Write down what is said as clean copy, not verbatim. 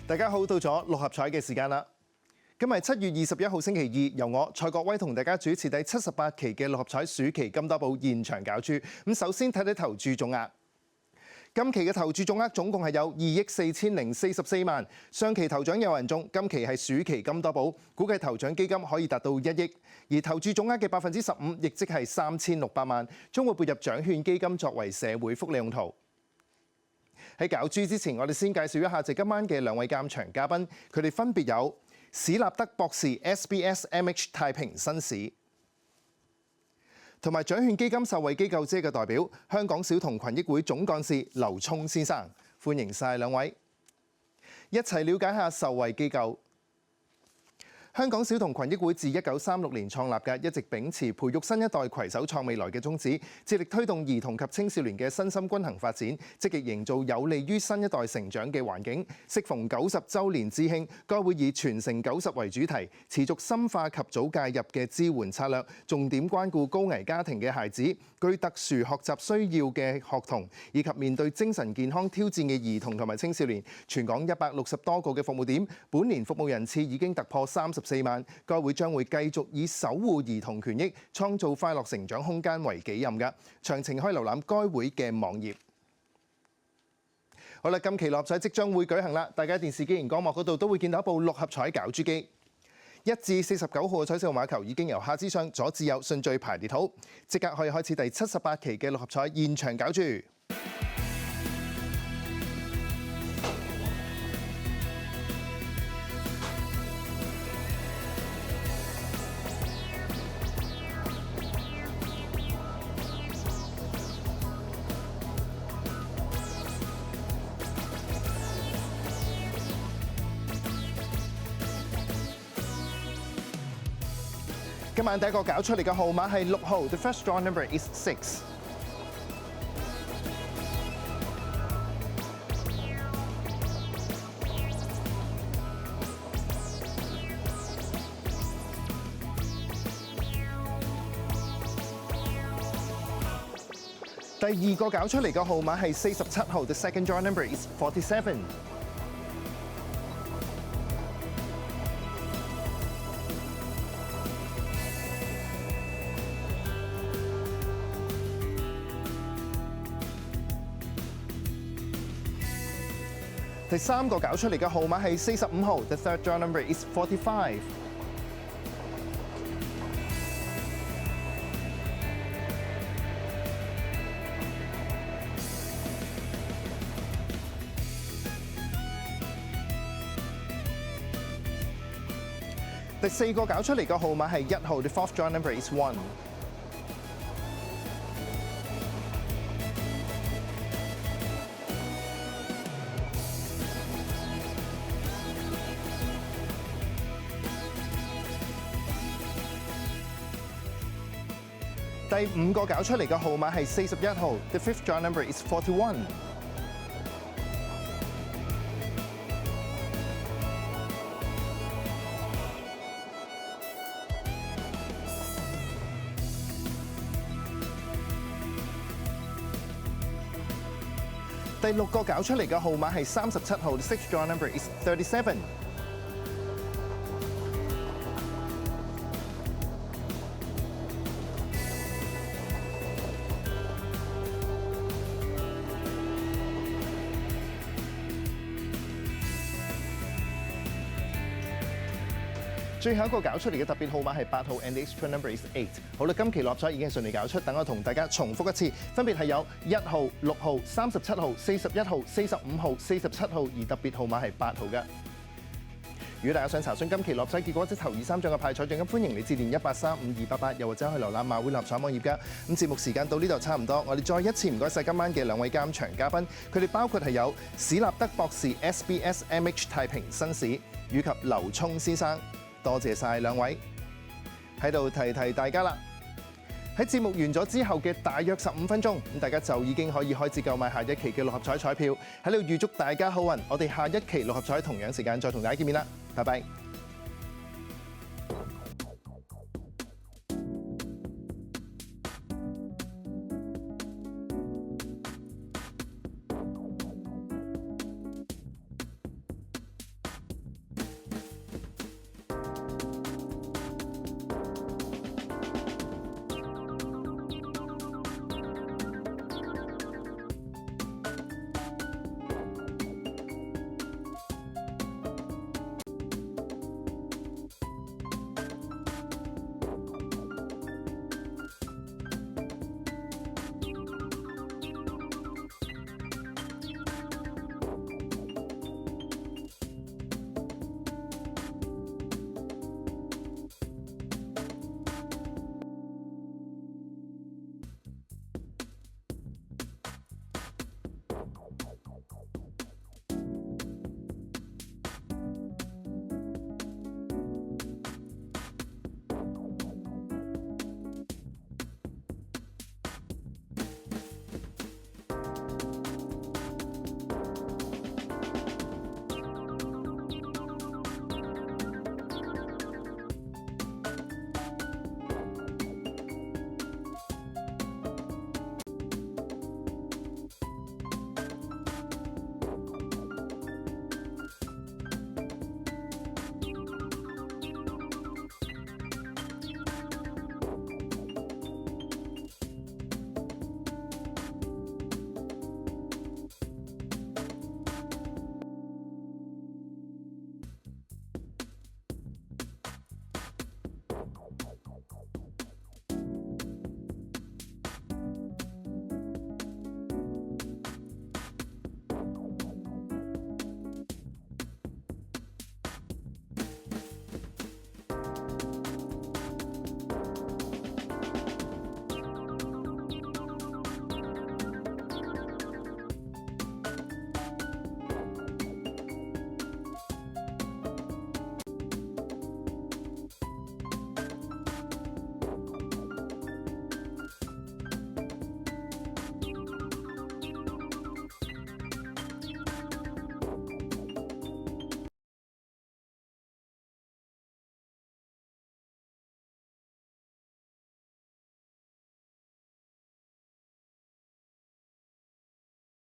大家好，到咗六合彩嘅時間啦！今日7月21號星期二，由我蔡國威同大家主持第78期嘅六合彩暑期金多寶現場攪珠。咁首先睇睇投注總額。今期嘅投注總額總共係有2億4044萬，上期頭獎有人中，今期係暑期金多寶，估計頭獎基金可以達到1億，而投注總額嘅15%，亦即係3600萬，將會撥入獎券基金作為社會福利用途。喺攪珠之前，我哋先介紹一下今晚嘅兩位監場嘉賓，佢哋分別有史立德博士 SBS MH 太平紳士，同埋獎券基金受惠機構姐嘅代表香港小童群益會總幹事劉聰先生，歡迎晒兩位，一齊了解下受惠機構。香港小童群益會自1936年創立嘅，一直秉持培育新一代、攜手創未來嘅宗旨，致力推動兒童及青少年嘅身心均衡發展，積極營造有利於新一代成長嘅環境。適逢90週年之慶，該會以傳承90為主題，持續深化及早介入嘅支援策略，重點關顧高危家庭嘅孩子、具特殊學習需要嘅學童，以及面對精神健康挑戰嘅兒童同埋青少年。全港160多個嘅服務點，本年服務人次已經突破34萬。該會將會繼續以守護兒童權益、創造快樂成長空間為己任嘅。詳情可以瀏覽該會嘅網頁。好啦，今期六合彩即將會舉行啦，大家電視機熒光幕嗰度都會見到一部六合彩攪珠機。1至49號嘅彩色號碼球已經由下至上、左至右順序排列好，即刻可以開始第78期嘅六合彩現場攪珠。今晚第一個攪出嚟嘅號碼係6號 ，The first draw number is 6。第二個攪出嚟嘅號碼係47號 ，The second draw number is 47。第三個攪出嚟嘅號碼係45號 ，The third draw number is 45。第四個攪出嚟嘅號碼係1號 ，The fourth draw number is 1。第五個攪出嚟嘅號碼係41號 ，The fifth draw number is 41。第六個攪出嚟嘅號碼係37號 ，The sixth draw number is 37。最後一個攪出嚟嘅特別號碼係8號 ，and the extra number is 8。好啦，今期六合彩已經順利攪出，等我同大家重複一次，分別係有1號、6號、37號、41號、45號、47號，而特別號碼係8號嘅。如果大家想查詢今期六合彩結果，即頭2、3獎嘅派彩獎金，歡迎你致電1835288，又或者去瀏覽馬會六合彩網頁㗎。咁節目時間到呢度差唔多，我哋再一次唔該晒今晚嘅兩位監場嘉賓，佢哋包括係有史立德博士 SBS MH 太平紳士，以及劉聰先生。多謝晒兩位，喺度提大家啦。喺節目完咗之後嘅大約15分鐘，咁大家就已經可以開始購買下一期嘅六合彩彩票。喺度預祝大家好運，我哋下一期六合彩同樣時間再同大家見面啦，拜拜。